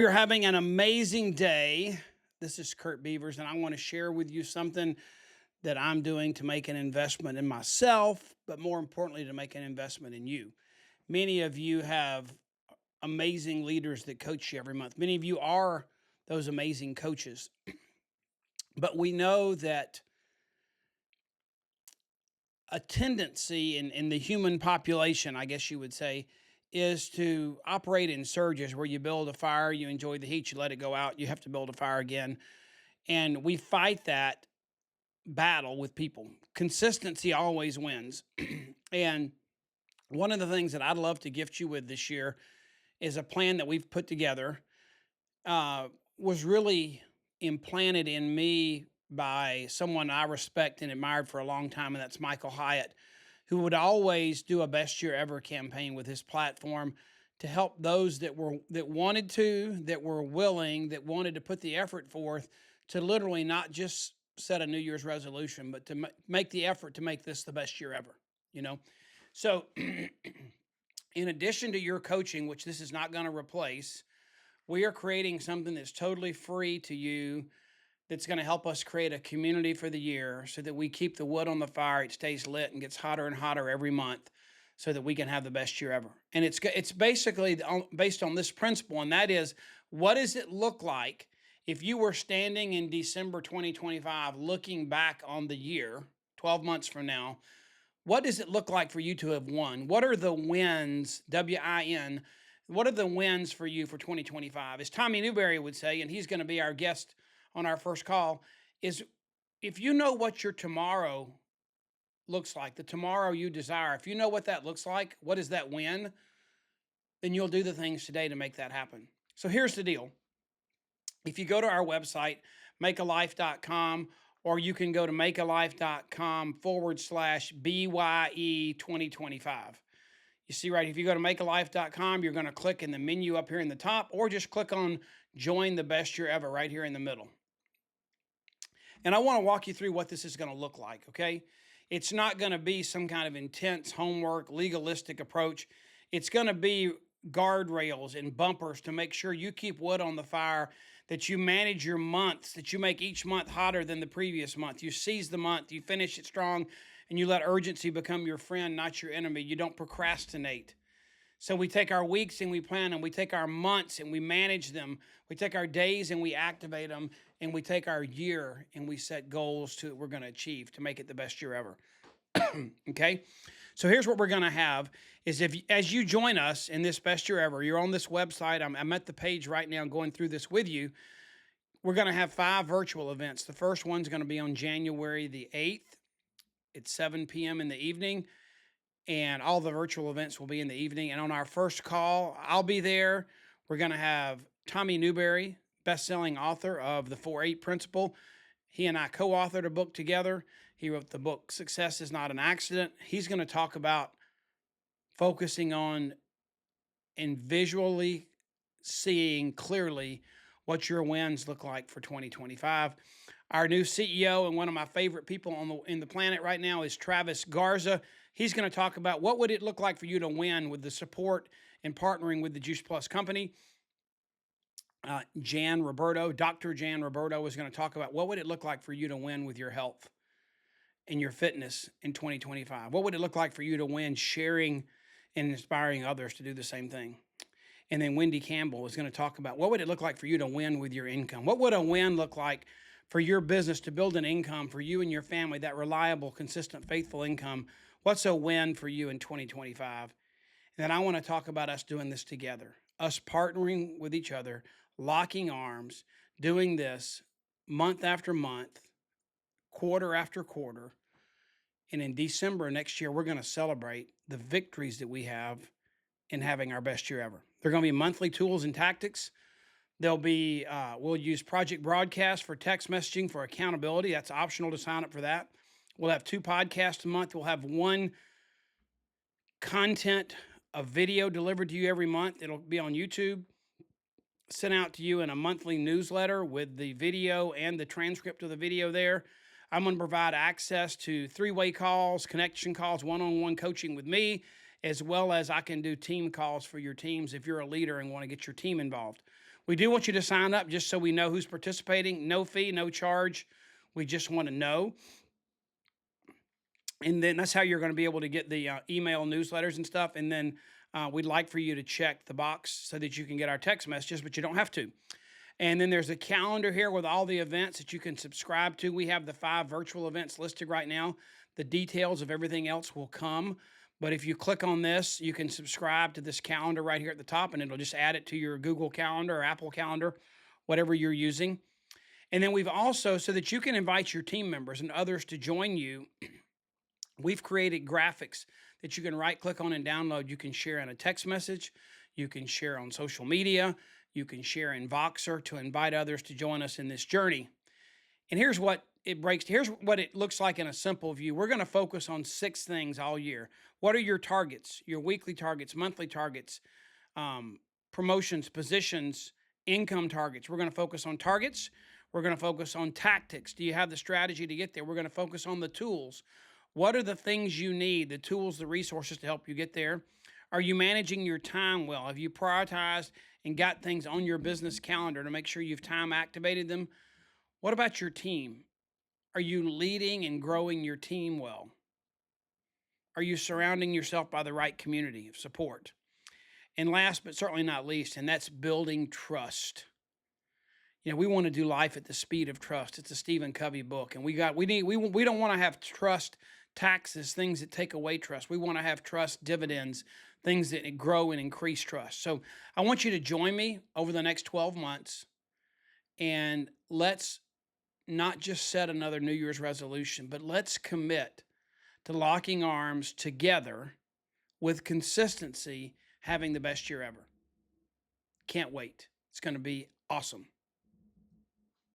You're having an amazing day. This is Curt Beavers, and I want to share with you something that I'm doing to make an investment in myself, but more importantly, to make an investment in you. Many of you have amazing leaders that coach you every month. Many of you are those amazing coaches, but we know that a tendency in the human population, I guess you would say, is to operate in surges where you build a fire, you enjoy the heat, you let it go out, you have to build a fire again. And we fight that battle with people. Consistency always wins. And one of the things that I'd love to gift you with this year is a plan that we've put together. Was really implanted in me by someone I respect and admired for a long time, and that's Michael Hyatt, who would always do a best year ever campaign with his platform to help those that wanted to, that were willing, that wanted to put the effort forth to literally not just set a New Year's resolution, but to make the effort to make this the best year ever. You know, so in addition to your coaching, which this is not going to replace, we are creating something that's totally free to you that's going to help us create a community for the year so that we keep the wood on the fire. It stays lit and gets hotter and hotter every month so that we can have the best year ever. And it's basically based on this principle, and that is, what does it look like if you were standing in December 2025 looking back on the year 12 months from now? What does it look like for you to have won? What are the wins, WIN? What are the wins for you for 2025? As Tommy Newberry would say, and he's going to be our guest on our first call, is if you know what your tomorrow looks like, the tomorrow you desire, if you know what that looks like, what is that win? Then you'll do the things today to make that happen. So here's the deal. If you go to our website, makealife.com, or you can go to makealife.com/BYE 2025. You see right, if you go to makealife.com, you're going to click in the menu up here in the top, or just click on Join the Best Year Ever right here in the middle. And I want to walk you through what this is going to look like, okay? It's not going to be some kind of intense homework, legalistic approach. It's going to be guardrails and bumpers to make sure you keep wood on the fire, that you manage your months, that you make each month hotter than the previous month. You seize the month, you finish it strong, and you let urgency become your friend, not your enemy. You don't procrastinate. So we take our weeks and we plan them. We take our months and we manage them. We take our days and we activate them. And we take our year and we set goals to we're going to achieve to make it the best year ever. Okay? So here's what we're going to have is if as you join us in this best year ever, you're on this website. I'm at the page right now going through this with you. We're going to have 5 virtual events. The first one's going to be on January the 8th. It's 7 p.m. in the evening. And all the virtual events will be in the evening. And on our first call, I'll be there. We're going to have Tommy Newberry, best-selling author of The 4-8 Principle. He and I co-authored a book together. He wrote the book, Success is Not an Accident. He's going to talk about focusing on and visually seeing clearly what your wins look like for 2025. Our new CEO and one of my favorite people in the planet right now is Travis Garza. He's going to talk about what would it look like for you to win with the support and partnering with the Juice Plus company. Jan Roberto, Dr. Jan Roberto is going to talk about what would it look like for you to win with your health and your fitness in 2025. What would it look like for you to win sharing and inspiring others to do the same thing? And then Wendy Campbell is going to talk about what would it look like for you to win with your income? What would a win look like for your business to build an income for you and your family, that reliable, consistent, faithful income? What's a win for you in 2025? And then I want to talk about us doing this together, us partnering with each other, locking arms, doing this month after month, quarter after quarter. And in December next year, we're going to celebrate the victories that we have in having our best year ever. They're going to be monthly tools and tactics. There'll be, we'll use Project Broadcast for text messaging for accountability. That's optional to sign up for that. We'll have 2 podcasts a month. We'll have 1 content, a video delivered to you every month. It'll be on YouTube, sent out to you in a monthly newsletter with the video and the transcript of the video there. I'm going to provide access to 3-way calls, connection calls, one-on-one coaching with me, as well as I can do team calls for your teams if you're a leader and want to get your team involved. We do want you to sign up just so we know who's participating. No fee, no charge. We just want to know. And then that's how you're going to be able to get the email newsletters and stuff. And then we'd like for you to check the box so that you can get our text messages, but you don't have to. And then there's a calendar here with all the events that you can subscribe to. We have the 5 virtual events listed right now. The details of everything else will come. But if you click on this, you can subscribe to this calendar right here at the top, and it'll just add it to your Google Calendar or Apple Calendar, whatever you're using. And then we've also, so that you can invite your team members and others to join you, we've created graphics that you can right click on and download. You can share in a text message, you can share on social media, you can share in Voxer to invite others to join us in this journey. And here's what it looks like in a simple view. We're going to focus on 6 things all year. What are your targets, your weekly targets, monthly targets, promotions, positions, income targets? We're going to focus on targets. We're going to focus on tactics. Do you have the strategy to get there? We're going to focus on the tools. What are the things you need, the tools, the resources to help you get there? Are you managing your time well? Have you prioritized and got things on your business calendar to make sure you've time activated them? What about your team? Are you leading and growing your team well? Are you surrounding yourself by the right community of support? And last but certainly not least, and that's building trust. We want to do life at the speed of trust. It's a Stephen Covey book, and we don't want to have trust taxes, things that take away trust. We want to have trust dividends, things that grow and increase trust. So I want you to join me over the next 12 months, and let's not just set another New Year's resolution, but let's commit to locking arms together with consistency, having the best year ever. Can't wait. It's going to be awesome.